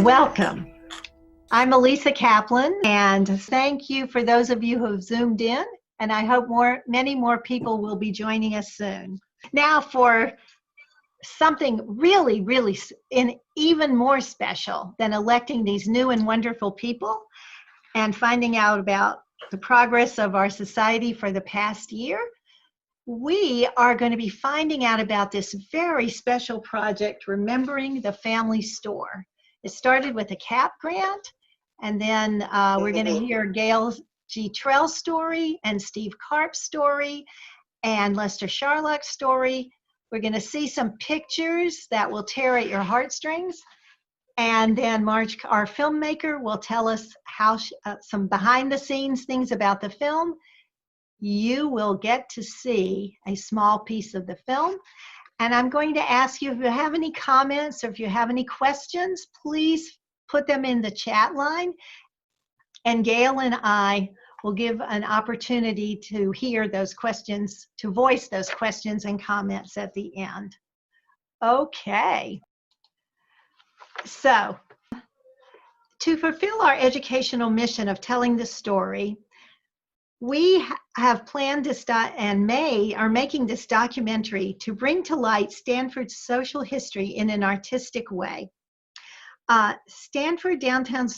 Welcome. I'm Elisa Kaplan, and thank you for those of you who have Zoomed in, and I hope many more people will be joining us soon. Now for something really even more special than electing these new and wonderful people and finding out about the progress of our society for the past year. We are going to be finding out about this very special project, Remembering the Family Store. It started with a CAP grant, and then we're going to hear Gail G. Trell's story and Steve Karp's story and Lester Sharlock's story. We're going to see some pictures that will tear at your heartstrings. And then Marge, our filmmaker, will tell us how some behind-the-scenes things about the film. You will get to see a small piece of the film. And I'm going to ask you if you have any comments or if you have any questions, please put them in the chat line. And Gail and I will give an opportunity to hear those questions, to voice those questions and comments at the end. Okay. So, to fulfill our educational mission of telling the story, we have planned this and are making this documentary to bring to light Stamford's social history in an artistic way. Stamford downtown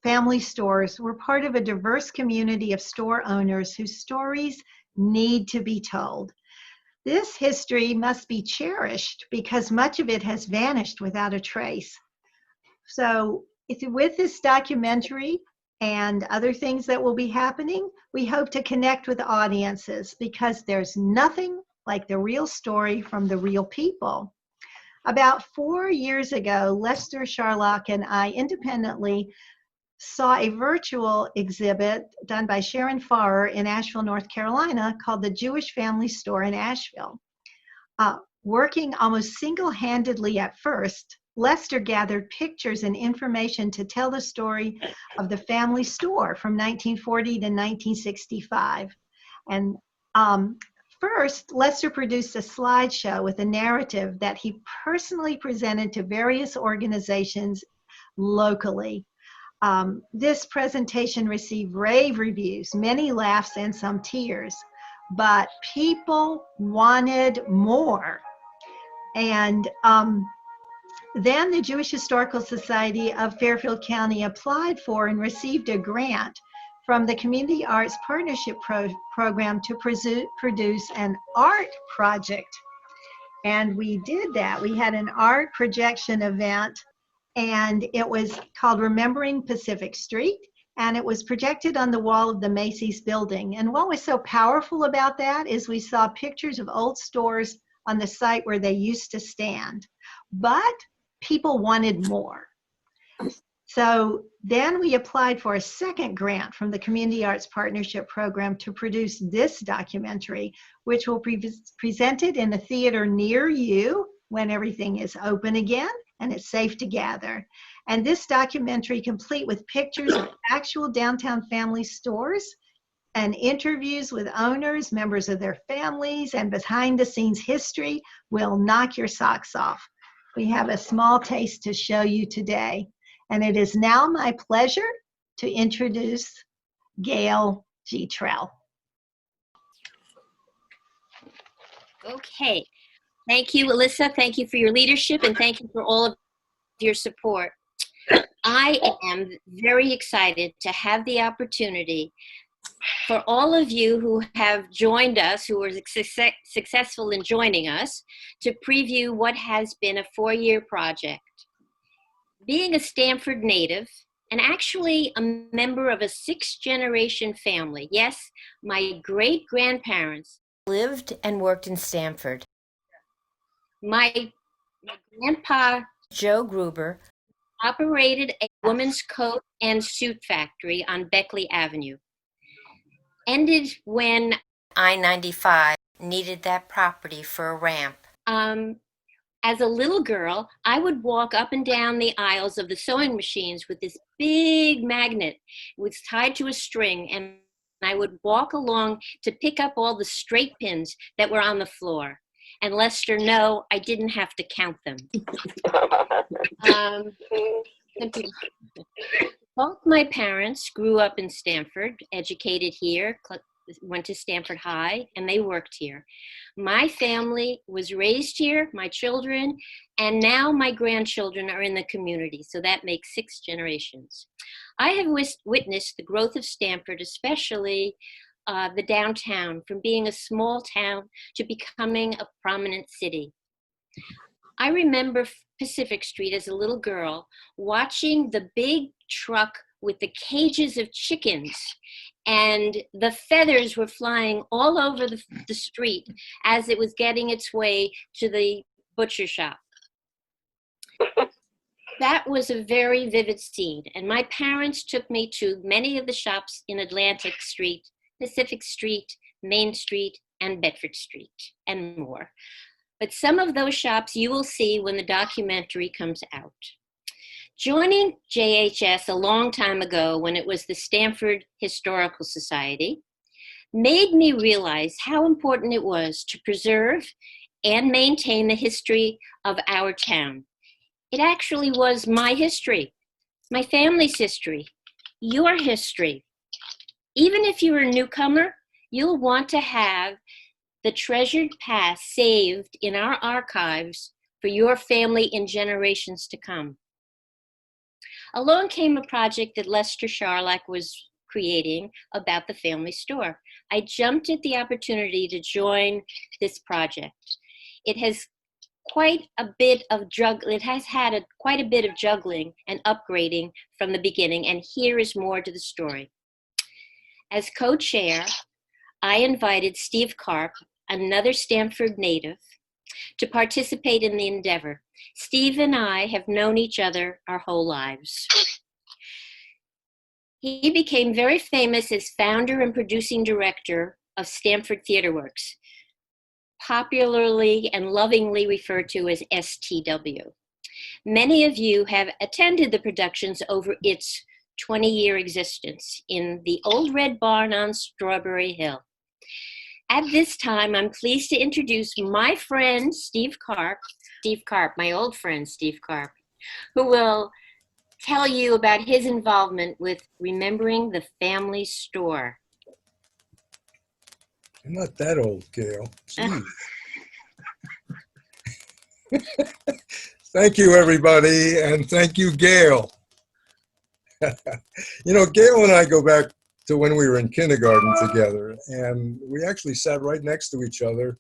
family stores were part of a diverse community of store owners whose stories need to be told. This history must be cherished because much of it has vanished without a trace. So with this documentary and other things that will be happening, we hope to connect with audiences because there's nothing like the real story from the real people. About 4 years ago, Lester Sharlock and I independently saw a virtual exhibit done by Sharon Farrer in Asheville, North Carolina, called The Jewish Family Store in Asheville. Working almost single-handedly at first, Lester gathered pictures and information to tell the story of the family store from 1940 to 1965. And first, Lester produced a slideshow with a narrative that he personally presented to various organizations locally. This presentation received rave reviews, many laughs and some tears, but people wanted more. And then the Jewish Historical Society of Fairfield County applied for and received a grant from the Community Arts Partnership Program to produce an art project. And we did that. We had an art projection event, and it was called Remembering Pacific Street, and it was projected on the wall of the Macy's building. And what was so powerful about that is we saw pictures of old stores on the site where they used to stand. But people wanted more. So then we applied for a second grant from the Community Arts Partnership Program to produce this documentary, which will be presented in a theater near you when everything is open again and it's safe to gather. And this documentary, complete with pictures of actual downtown family stores and interviews with owners, members of their families, and behind-the-scenes history, will knock your socks off. We have a small taste to show you today. And it is now my pleasure to introduce Gail G. Trell. Okay. Thank you, Alyssa. Thank you for your leadership, and thank you for all of your support. I am very excited to have the opportunity for all of you who have joined us, who were successful in joining us, to preview what has been a 4-year project. Being a Stamford native, and actually a member of a 6th-generation family, yes, my great-grandparents lived and worked in Stamford. My grandpa, Joe Gruber, operated a woman's coat and suit factory on Beckley Avenue. Ended when I-95 needed that property for a ramp. As a little girl, I would walk up and down the aisles of the sewing machines with this big magnet. It was tied to a string, and I would walk along to pick up all the straight pins that were on the floor. And Lester, no, I didn't have to count them. Simply, both my parents grew up in Stamford, educated here, went to Stamford High, and they worked here. My family was raised here, my children, and now my grandchildren are in the community, so that makes 6 generations. I have witnessed the growth of Stamford, especially the downtown, from being a small town to becoming a prominent city. I remember Pacific Street as a little girl watching the big truck with the cages of chickens, and the feathers were flying all over the street as it was getting its way to the butcher shop. That was a very vivid scene, and my parents took me to many of the shops in Atlantic Street, Pacific Street, Main Street, and Bedford Street, and more. But some of those shops you will see when the documentary comes out. Joining JHS a long time ago, when it was the Stamford Historical Society, made me realize how important it was to preserve and maintain the history of our town. It actually was my history, my family's history, your history. Even if you're a newcomer, you'll want to have the treasured past saved in our archives for your family in generations to come. Along came a project that Lester Charlack was creating about the family store. I jumped at the opportunity to join this project. It has quite a bit of quite a bit of juggling and upgrading from the beginning, and here is more to the story. As co-chair, I invited Steve Karp, another Stamford native, to participate in the endeavor. Steve and I have known each other our whole lives. He became very famous as founder and producing director of Stamford Theatre Works, popularly and lovingly referred to as STW. Many of you have attended the productions over its 20-year existence in the Old Red Barn on Strawberry Hill. At this time, I'm pleased to introduce my friend, Steve Karp, my old friend, Steve Karp, who will tell you about his involvement with remembering the family store. I'm not that old, Gail. Jeez. Thank you, everybody, and thank you, Gail. You know, Gail and I go back to when we were in kindergarten together, and we actually sat right next to each other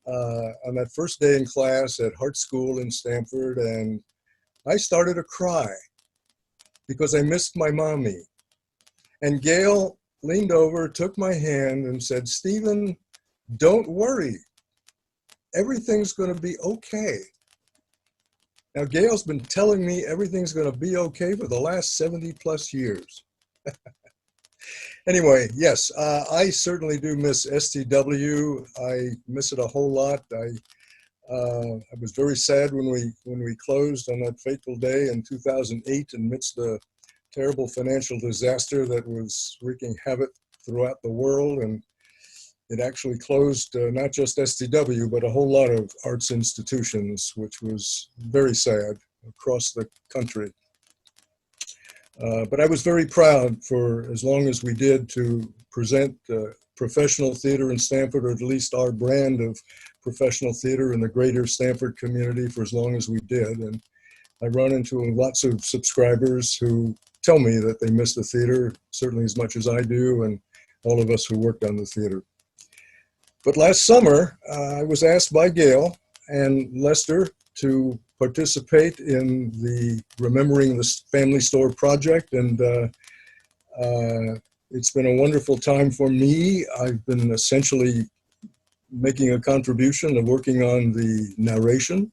on that first day in class at Hart School in Stamford, and I started to cry because I missed my mommy. And Gail leaned over, took my hand, and said, "Stephen, don't worry. Everything's going to be okay." Now, Gail's been telling me everything's going to be okay for the last 70 plus years. Anyway, yes, I certainly do miss STW. I miss it a whole lot. I was very sad when we closed on that fateful day in 2008 amidst the terrible financial disaster that was wreaking havoc throughout the world. And it actually closed not just STW, but a whole lot of arts institutions, which was very sad across the country. But I was very proud for as long as we did to present professional theater in Stamford, or at least our brand of professional theater in the greater Stamford community for as long as we did. And I run into lots of subscribers who tell me that they miss the theater, certainly as much as I do, and all of us who worked on the theater. But last summer, I was asked by Gail and Lester to participate in the Remembering the Family Store project, and it's been a wonderful time for me. I've been essentially making a contribution of working on the narration,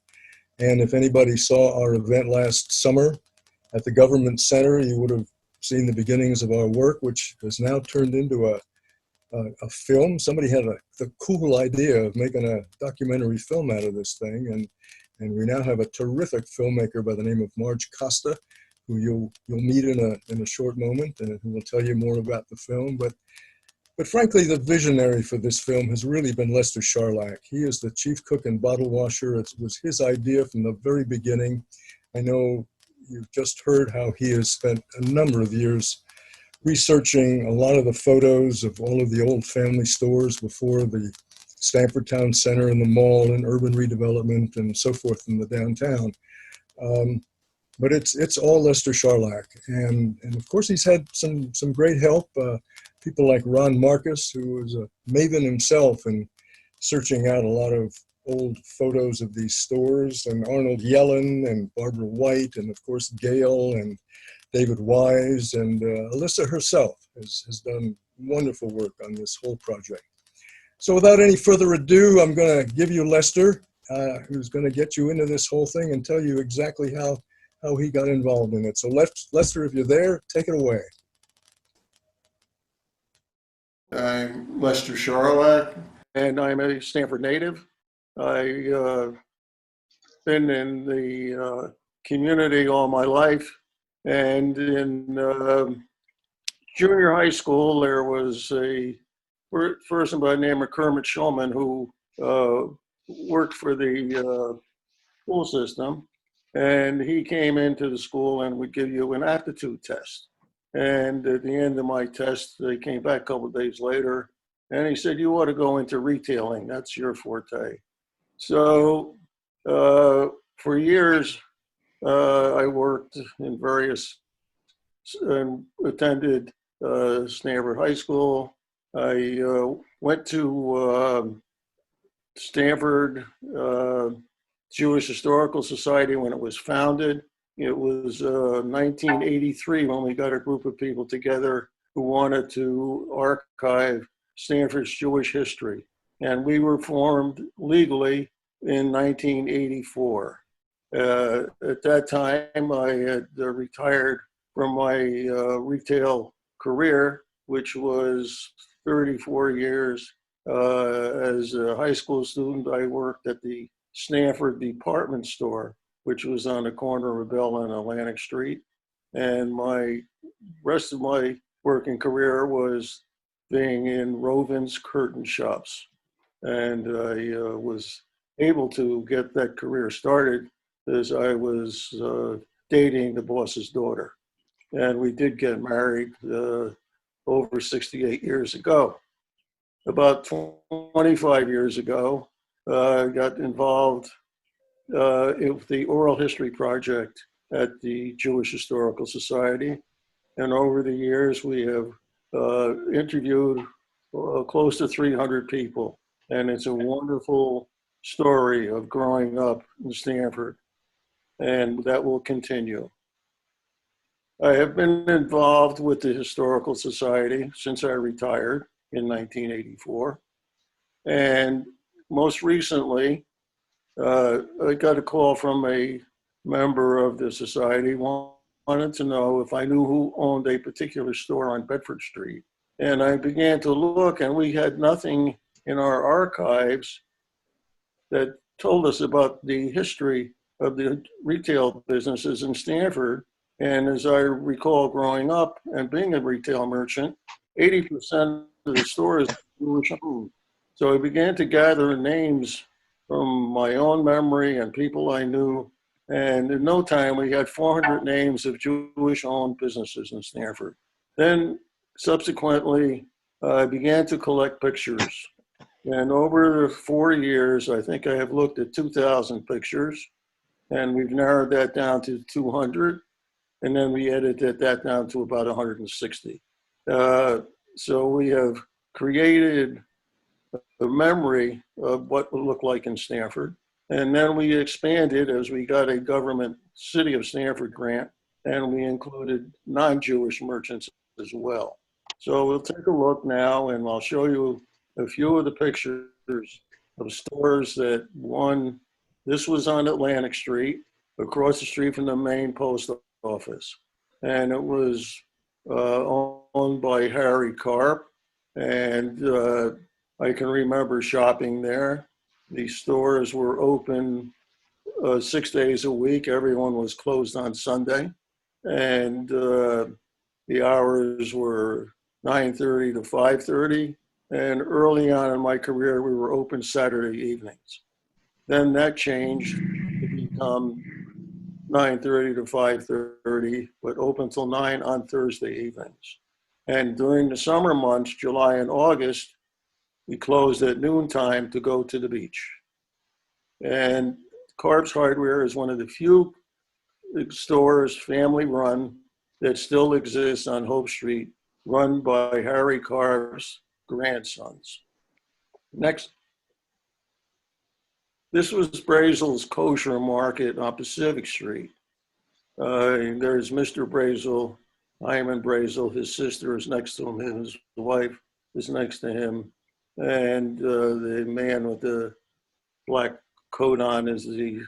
and if anybody saw our event last summer at the Government Center, you would have seen the beginnings of our work, which has now turned into a film. Somebody had the cool idea of making a documentary film out of this thing, and we now have a terrific filmmaker by the name of Marge Costa, who you'll meet in a short moment, and who will tell you more about the film. But frankly, the visionary for this film has really been Lester Charlack. He is the chief cook and bottle washer. It was his idea from the very beginning. I know you've just heard how he has spent a number of years researching a lot of the photos of all of the old family stores before the Stamford Town Center and the mall and urban redevelopment and so forth in the downtown. But it's all Lester Charlack, and of course he's had some great help. People like Ron Marcus, who was a maven himself in searching out a lot of old photos of these stores, and Arnold Yellen and Barbara White, and of course Gail and David Wise, and Alyssa herself has done wonderful work on this whole project. So without any further ado, I'm going to give you Lester, who's going to get you into this whole thing and tell you exactly how he got involved in it. So Lester, if you're there, take it away. I'm Lester Charlack, and I'm a Stamford native. I've been in the community all my life, and in junior high school, there was a person by the name of Kermit Shulman who worked for the school system, and he came into the school and would give you an aptitude test. And at the end of my test, they came back a couple of days later, and he said, "You ought to go into retailing. That's your forte." So for years, I worked in various and attended Stamford High School. I went to Stamford Jewish Historical Society when it was founded. It was 1983 when we got a group of people together who wanted to archive Stamford's Jewish history. And we were formed legally in 1984. At that time, I had retired from my retail career, which was 34 years. As a high school student, I worked at the Stamford department store, which was on the corner of Bell and Atlantic Street. And my rest of my working career was being in Rovin's curtain shops. And I was able to get that career started as I was dating the boss's daughter. And we did get married over 68 years ago. About 25 years ago, I got involved in the Oral History Project at the Jewish Historical Society. And over the years, we have interviewed close to 300 people. And it's a wonderful story of growing up in Stamford. And that will continue. I have been involved with the Historical Society since I retired in 1984. And most recently, I got a call from a member of the society, wanted to know if I knew who owned a particular store on Bedford Street. And I began to look, and we had nothing in our archives that told us about the history of the retail businesses in Stamford. And as I recall growing up and being a retail merchant, 80% of the stores were Jewish owned. So I began to gather names from my own memory and people I knew. And in no time, we had 400 names of Jewish-owned businesses in Stamford. Then subsequently, I began to collect pictures. And over 4 years, I think I have looked at 2,000 pictures, and we've narrowed that down to 200. And then we edited that down to about 160. So we have created a memory of what would look like in Stamford. And then we expanded as we got a government City of Stamford grant, and we included non-Jewish merchants as well. So we'll take a look now, and I'll show you a few of the pictures of stores that this was on Atlantic Street, across the street from the main post office. And it was owned by Harry Karp. And I can remember shopping there. The stores were open 6 days a week. Everyone was closed on Sunday. And the hours were 9:30 to 5:30. And early on in my career, we were open Saturday evenings. Then that changed to become 9:30 to 5:30, but open till 9 on Thursday evenings. And during the summer months, July and August, we closed at noontime to go to the beach. And Carbs Hardware is one of the few stores, family run, that still exists on Hope Street, run by Harry Carb's grandsons. Next. This was Brazel's kosher market on Pacific Street. There's Mr. Brazel, Hyman Brazel. His sister is next to him. His wife is next to him. And the man with the black coat on is the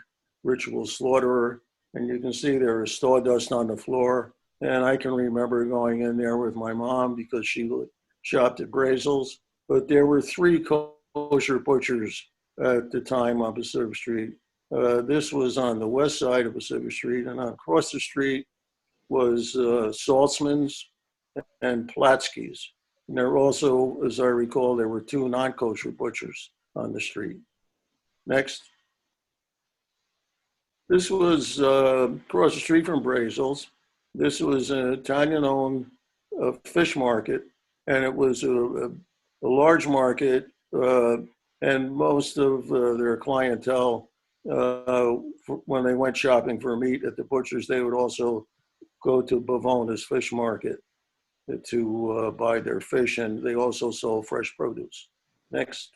ritual slaughterer. And you can see there is sawdust on the floor. And I can remember going in there with my mom because she shopped at Brazel's. But there were 3 kosher butchers at the time on Pacific Street. This was on the west side of Pacific Street, and across the street was Saltzman's and Platsky's. And there were also, as I recall, there were 2 non-kosher butchers on the street. Next. This was across the street from Brazel's. This was an Italian-owned fish market, and it was a large market, and most of their clientele, when they went shopping for meat at the butchers, they would also go to Bavona's fish market to buy their fish, and they also sold fresh produce. Next.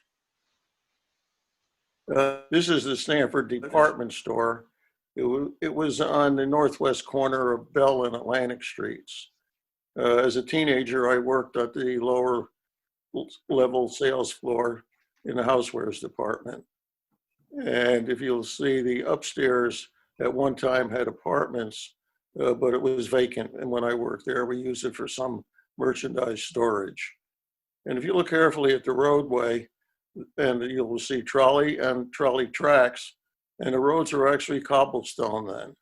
This is the Stamford department store. It was on the northwest corner of Bell and Atlantic Streets. As a teenager, I worked at the lower level sales floor in the housewares department. And if you'll see, the upstairs at one time had apartments, but it was vacant. And when I worked there, we used it for some merchandise storage. And if you look carefully at the roadway, and you will see trolley and trolley tracks, and the roads are actually cobblestone then.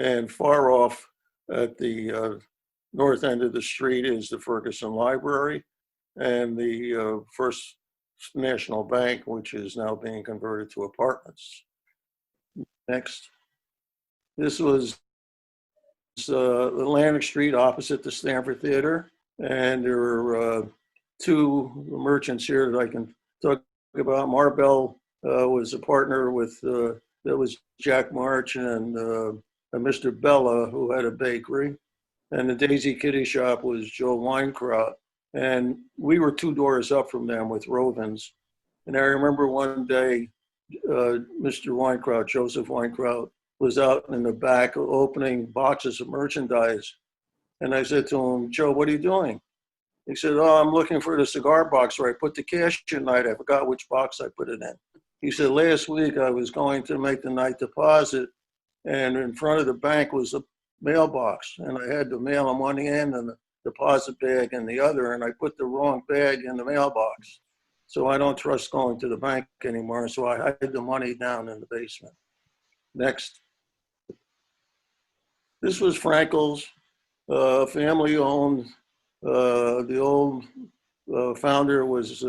And far off at the north end of the street is the Ferguson Library and the First National Bank, which is now being converted to apartments. Next. This was Atlantic Street opposite the Stamford Theater. And there are 2 merchants here that I can talk about. Marbell was a partner with, that was Jack March and Mr. Bella, who had a bakery. And the Daisy Kitty Shop was Joe Weinkraut. And we were 2 doors up from them with Rovens. And I remember one day, Mr. Weinkraut, Joseph Weinkraut, was out in the back opening boxes of merchandise. And I said to him, Joe, what are you doing? He said, oh, I'm looking for the cigar box where I put the cash tonight. I forgot which box I put it in. He said, last week I was going to make the night deposit, and in front of the bank was a mailbox, and I had the mail on one end and the deposit bag in the other, and I put the wrong bag in the mailbox. So I don't trust going to the bank anymore, so I hid the money down in the basement. Next. This was Frankel's, family-owned. The old founder was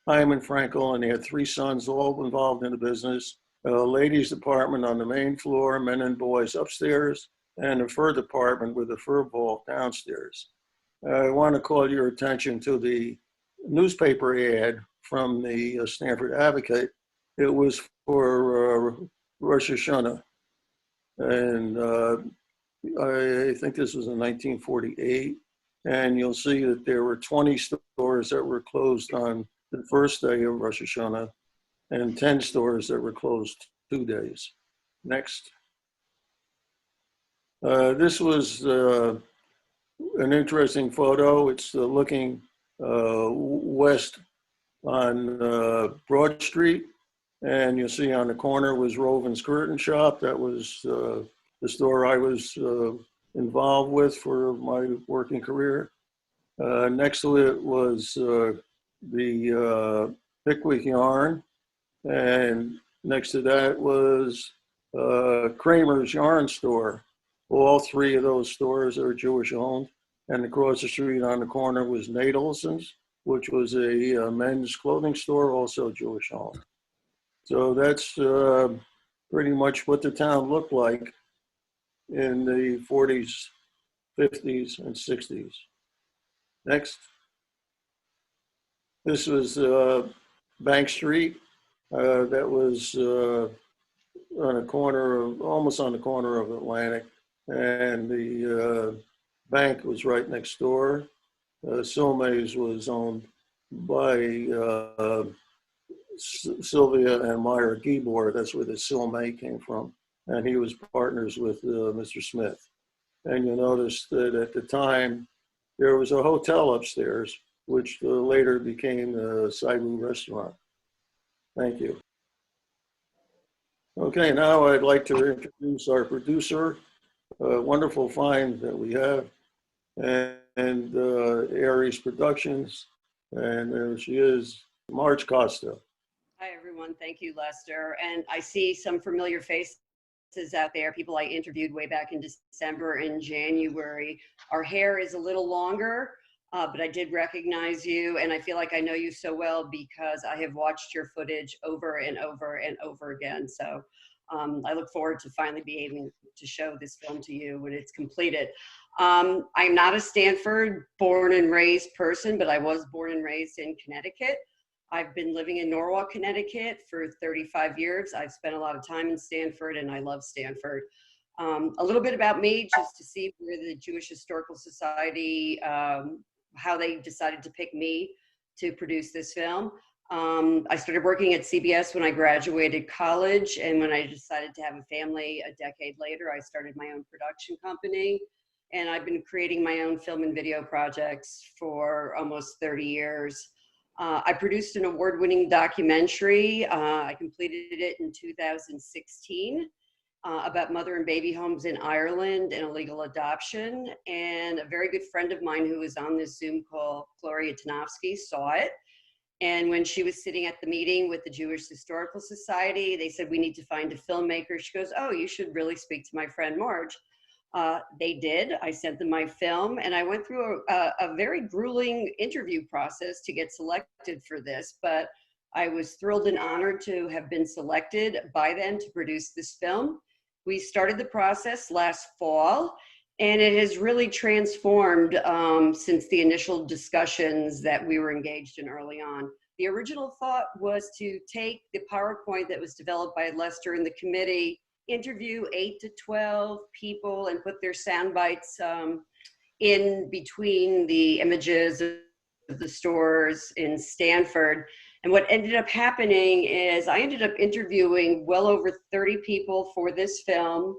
Hyman Frankel, and he had 3 sons, all involved in the business. Ladies department on the main floor, men and boys upstairs, and a fur department with a fur vault downstairs. I want to call your attention to the newspaper ad from the Stamford Advocate. It was for Rosh Hashanah, and I think this was in 1948. And you'll see that there were 20 stores that were closed on the first day of Rosh Hashanah and 10 stores that were closed 2 days. Next. This was an interesting photo. It's looking west on Broad Street. And you'll see on the corner was Rovin's Curtain Shop. That was the store I was involved with for my working career. Next to it was the Pickwick Yarn, and next to that was Kramer's Yarn Store. All 3 of those stores are Jewish owned, and across the street on the corner was Nadelson's, which was a men's clothing store, also Jewish owned. So that's pretty much what the town looked like in the 40s, 50s, and 60s. Next. This was Bank Street. That was on a corner of, almost on the corner of Atlantic. And the bank was right next door. Silmay's was owned by Sylvia and Myra Gibor. That's where the Silmay came from. And he was partners with Mr. Smith. And you'll notice that at the time, there was a hotel upstairs, which later became the Saibu restaurant. Thank you. Okay, now I'd like to introduce our producer, a wonderful find that we have, and Aries Productions. And there she is, Marge Costa. Hi, everyone. Thank you, Lester. And I see some familiar faces out there, people I interviewed way back in December and January. Our hair is a little longer, but I did recognize you, and I feel like I know you so well because I have watched your footage over and over and over again. So I look forward to finally being able to show this film to you when it's completed. I'm not a Stamford born and raised person, but I was born and raised in Connecticut. I've been living in Norwalk, Connecticut for 35 years. I've spent a lot of time in Stamford, and I love Stamford. A little bit about me, just to see where the Jewish Historical Society, how they decided to pick me to produce this film. I started working at CBS when I graduated college, and when I decided to have a family a decade later, I started my own production company. And I've been creating my own film and video projects for almost 30 years. I produced an award-winning documentary. I completed it in 2016 about mother and baby homes in Ireland and illegal adoption. And a very good friend of mine who was on this Zoom call, Gloria Tanofsky, saw it. And when she was sitting at the meeting with the Jewish Historical Society, they said, we need to find a filmmaker. She goes, oh, you should really speak to my friend Marge. They did. I sent them my film, and I went through a very grueling interview process to get selected for this, but I was thrilled and honored to have been selected by them to produce this film. We started the process last fall, and it has really transformed since the initial discussions that we were engaged in early on. The original thought was to take the PowerPoint that was developed by Lester and the committee, interview 8 to 12 people and put their sound bites in between the images of the stores in Stamford. And what ended up happening is I ended up interviewing well over 30 people for this film.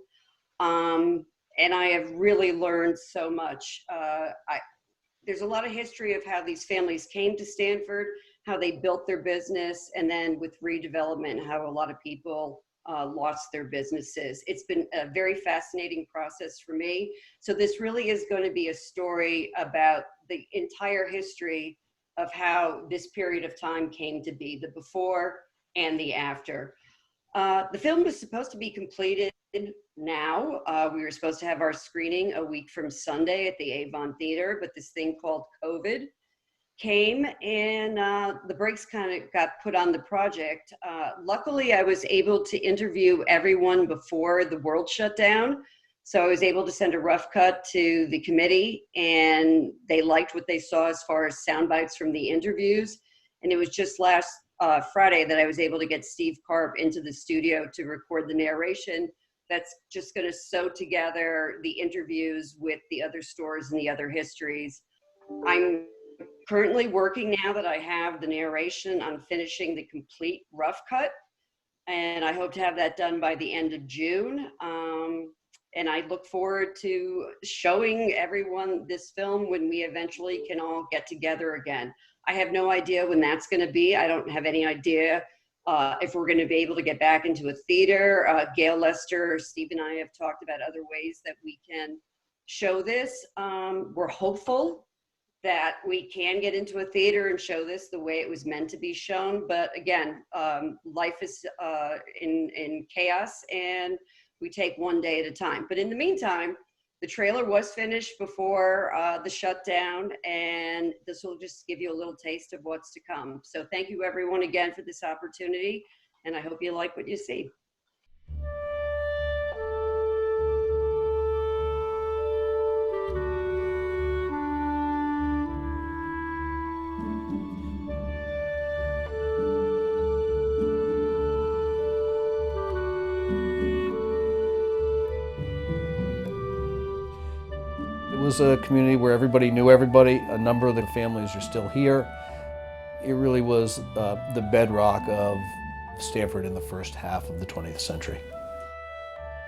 And I have really learned so much. There's a lot of history of how these families came to Stamford, how they built their business, and then with redevelopment, how a lot of people lost their businesses. It's been a very fascinating process for me. So this really is going to be a story about the entire history of how this period of time came to be, the before and the after. The film was supposed to be completed now. We were supposed to have our screening a week from Sunday at the Avon Theater, but this thing called COVID came, and the brakes kind of got put on the project. Luckily, I was able to interview everyone before the world shut down. So I was able to send a rough cut to the committee, and they liked what they saw as far as sound bites from the interviews. And it was just last Friday that I was able to get Steve Karp into the studio to record the narration that's just going to sew together the interviews with the other stores and the other histories. I'm currently working, now that I have the narration, on finishing the complete rough cut, and I hope to have that done by the end of June. And I look forward to showing everyone this film when we eventually can all get together again. I have no idea when that's going to be. I don't have any idea if we're going to be able to get back into a theater. Gail, Lester, Steve, and I have talked about other ways that we can show this. We're hopeful that we can get into a theater and show this the way it was meant to be shown. But again, life is in chaos, and we take one day at a time. But in the meantime, the trailer was finished before the shutdown, and this will just give you a little taste of what's to come. So thank you everyone again for this opportunity, and I hope you like what you see. was a community where everybody knew everybody. A number of the families are still here. It really was the bedrock of Stamford in the first half of the 20th century.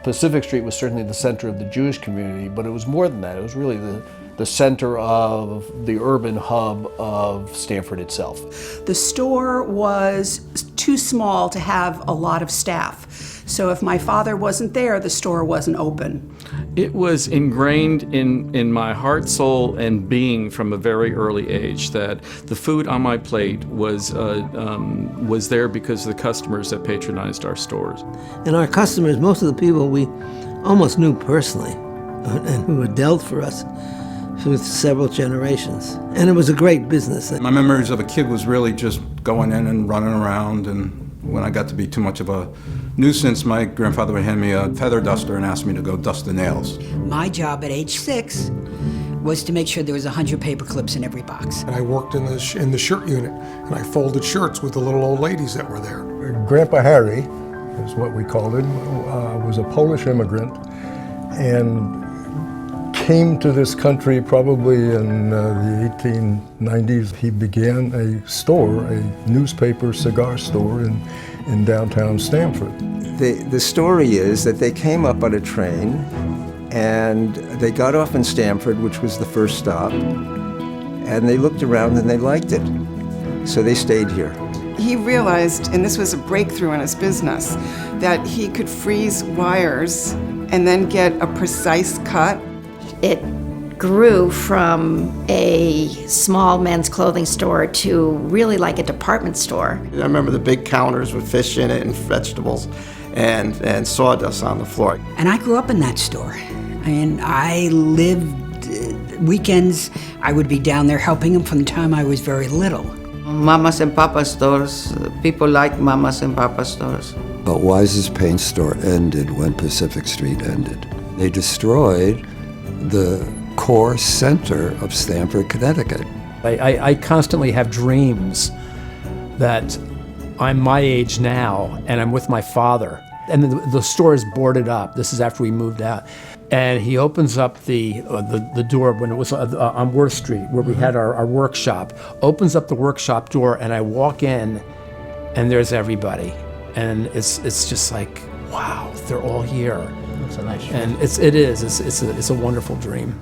Pacific Street was certainly the center of the Jewish community, but it was more than that. It was really the center of the urban hub of Stamford itself. The store was too small to have a lot of staff. So if my father wasn't there, the store wasn't open. It was ingrained in my heart, soul, and being from a very early age that the food on my plate was there because of the customers that patronized our stores. And our customers, most of the people we almost knew personally and who had dealt for us through several generations. And it was a great business. My memories of a kid was really just going in and running around, and when I got to be too much of a nuisance, my grandfather would hand me a feather duster and ask me to go dust the nails. My job at age 6 was to make sure there was 100 paper clips in every box. And I worked in the shirt unit, and I folded shirts with the little old ladies that were there. Grandpa Harry, is what we called him, was a Polish immigrant and came to this country probably in the 1890s. He began a store, a newspaper cigar store in downtown Stamford. The story is that they came up on a train and they got off in Stamford, which was the first stop, and they looked around and they liked it. So they stayed here. He realized, and this was a breakthrough in his business, that he could freeze wires and then get a precise cut. It grew from a small men's clothing store to really like a department store. I remember the big counters with fish in it and vegetables and sawdust on the floor. And I grew up in that store. And I lived weekends. I would be down there helping him from the time I was very little. Mamas and Papa stores, people like Mamas and Papa stores. But Wise's paint store ended when Pacific Street ended. They destroyed the core center of Stamford, Connecticut. I constantly have dreams that I'm my age now and I'm with my father. And the store is boarded up. This is after we moved out. And he opens up the door when it was on Worth Street where we had our workshop, opens up the workshop door and I walk in and there's everybody. And it's just like, wow, they're all here. That's a nice show. And it's a wonderful dream.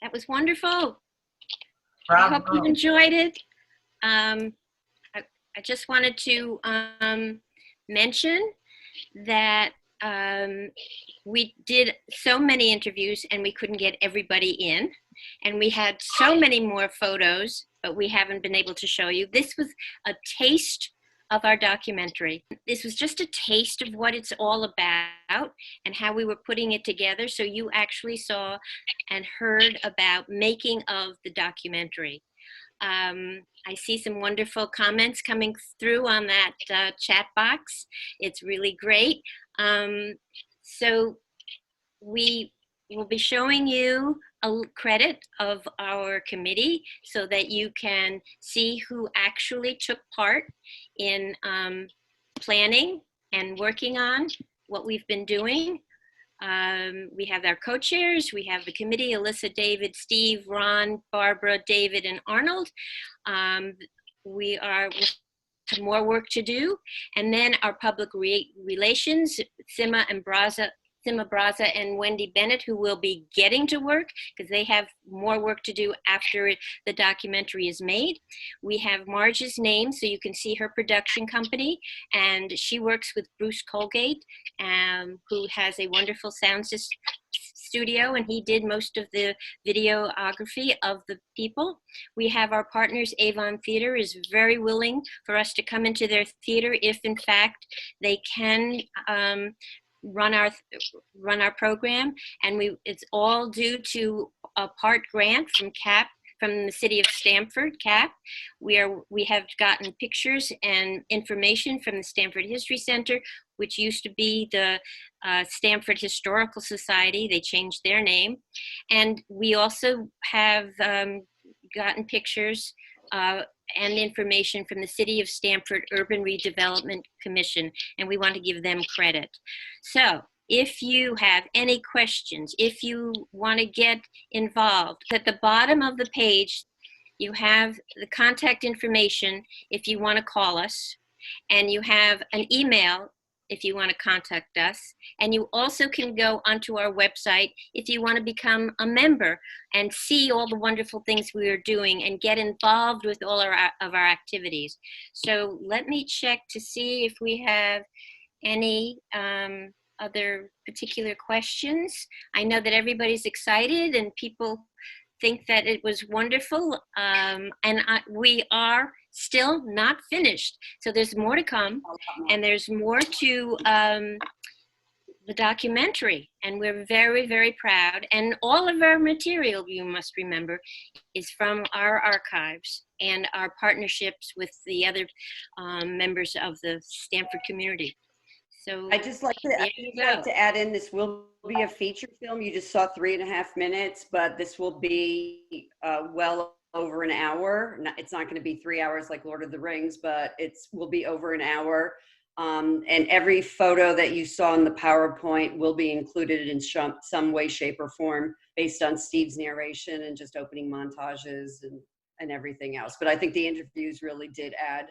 That was wonderful. Bravo. I hope you enjoyed it. I just wanted to mention that we did so many interviews and we couldn't get everybody in. And we had so many more photos, but we haven't been able to show you. This was a taste of our documentary. This was just a taste of what it's all about and how we were putting it together. So you actually saw and heard about making of the documentary. I see some wonderful comments coming through on that chat box. It's really great. So we will be showing you a credit of our committee so that you can see who actually took part in planning and working on what we've been doing. We have our co-chairs, we have the committee, Alyssa, David, Steve, Ron, Barbara, David, and Arnold. We have more work to do. And then our public relations, Sima Braza and Wendy Bennett, who will be getting to work because they have more work to do after the documentary is made. We have Marge's name, so you can see her production company, and she works with Bruce Colgate, who has a wonderful sound studio, and he did most of the videography of the people. We have our partners, Avon Theater is very willing for us to come into their theater if in fact they can run our program, and it's all due to a part grant from CAP, from the city of Stamford, CAP. We have gotten pictures and information from the Stamford History Center, which used to be the Stamford Historical Society. They changed their name. And we also have gotten pictures and information from the City of Stamford Urban Redevelopment Commission, and we want to give them credit. So if you have any questions, if you want to get involved, at the bottom of the page, you have the contact information if you want to call us, and you have an email if you want to contact us, and you also can go onto our website if you want to become a member and see all the wonderful things we are doing and get involved with all of our activities. So let me check to see if we have any other particular questions. I know that everybody's excited and people think that it was wonderful, and we are still not finished. So there's more to come, and there's more to the documentary, and we're very, very proud. And all of our material, you must remember, is from our archives and our partnerships with the other members of the Stamford community. So I'd just like to add in, this will be a feature film. You just saw 3.5 minutes, but this will be well over an hour. It's not going to be 3 hours like Lord of the Rings, but will be over an hour. And every photo that you saw in the PowerPoint will be included in some way, shape, or form based on Steve's narration and just opening montages and everything else. But I think the interviews really did add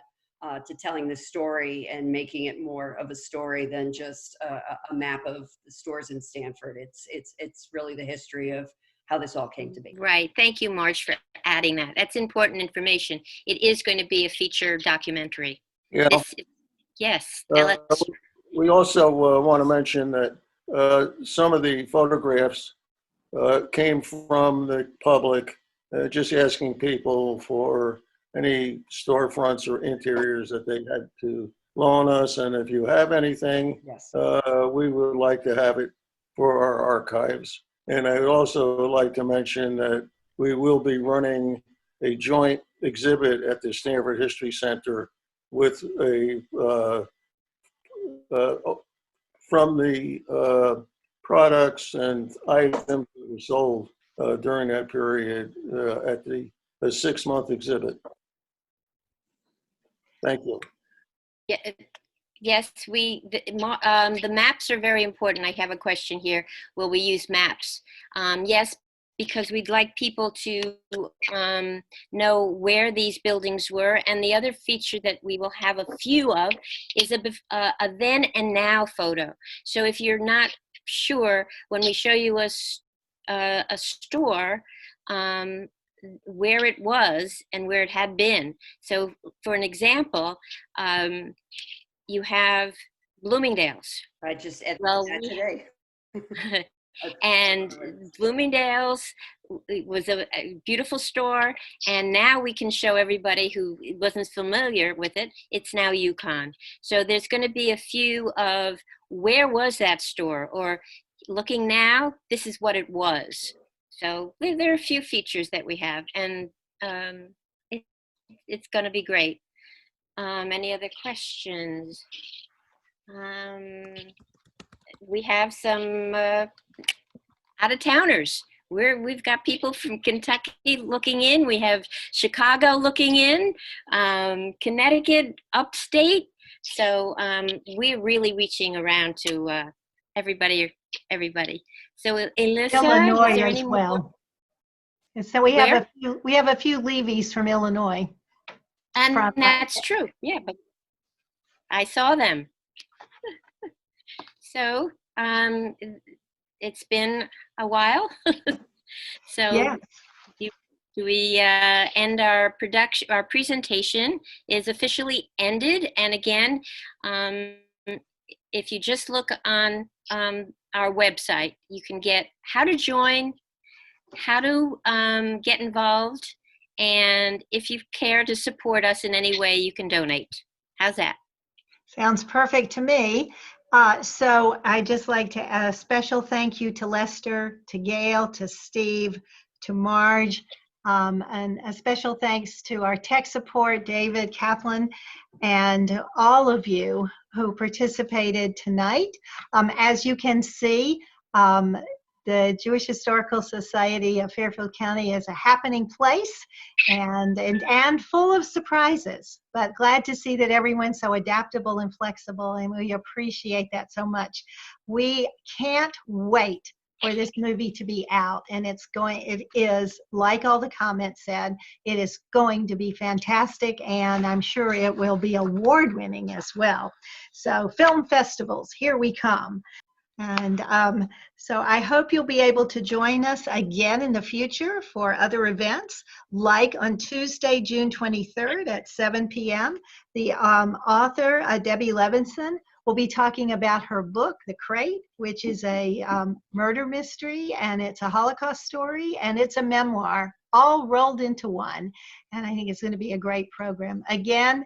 to telling the story and making it more of a story than just a map of the stores in Stamford. It's really the history of how this all came to be. Right. Thank you, Marge, for adding that. That's important information. It is going to be a feature documentary. Yeah. Yes. We also want to mention that some of the photographs came from the public, just asking people for any storefronts or interiors that they had to loan us. And if you have anything, yes, we would like to have it for our archives. And I would also like to mention that we will be running a joint exhibit at the Stamford History Center with from the products and items that were sold during that period at the 6-month exhibit. Thank you. Yeah. Yes, the maps are very important. I have a question here. Will we use maps? Yes, because we'd like people to know where these buildings were. And the other feature that we will have a few of is a then and now photo. So if you're not sure, when we show you a store, where it was and where it had been. So for an example, you have Bloomingdale's. I just edited that today. And Bloomingdale's was a beautiful store, and now we can show everybody who wasn't familiar with it, it's now Yukon. So there's going to be a few of where was that store, or looking now, this is what it was. So there are a few features that we have, and it's going to be great. Any other questions? We have some out-of-towners. We've got people from Kentucky looking in. We have Chicago looking in, Connecticut, upstate. So we're really reaching around to everybody. So Alyssa, Illinois is there as any well. more? And so we have a few Levies from Illinois. And that's true. Yeah, but I saw them. So it's been a while. So yes. Do we end our production? Our presentation is officially ended. And again, if you just look on our website, you can get how to join, how to get involved, and if you care to support us in any way, you can donate. How's that? Sounds perfect to me. So I'd just like to add a special thank you to Lester, to Gail, to Steve, to Marge, and a special thanks to our tech support, David, Kathleen, and all of you who participated tonight. As you can see, the Jewish Historical Society of Fairfield County is a happening place and full of surprises. But glad to see that everyone's so adaptable and flexible, and we appreciate that so much. We can't wait for this movie to be out, and it is, like all the comments said, it is going to be fantastic, and I'm sure it will be award-winning as well. So film festivals, here we come. And so I hope you'll be able to join us again in the future for other events, like on Tuesday, June 23rd at 7 p.m. The author, Debbie Levinson, will be talking about her book, The Crate, which is a murder mystery, and it's a Holocaust story, and it's a memoir, all rolled into one. And I think it's going to be a great program. Again,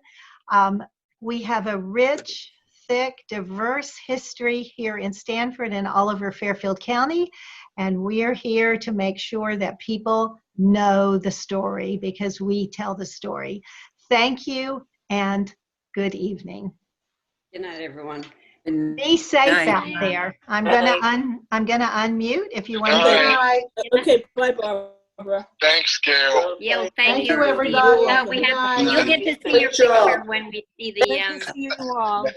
we have a rich, thick, diverse history here in Stamford and all over Fairfield County, and we're here to make sure that people know the story because we tell the story. Thank you and good evening. Good night, everyone. Be safe out there. I'm gonna unmute if you want to. Okay, bye, Barbara. Thanks, Gail. Yeah, well, thank you, everybody. You'll get to see your picture when we see the. Nice to see you all.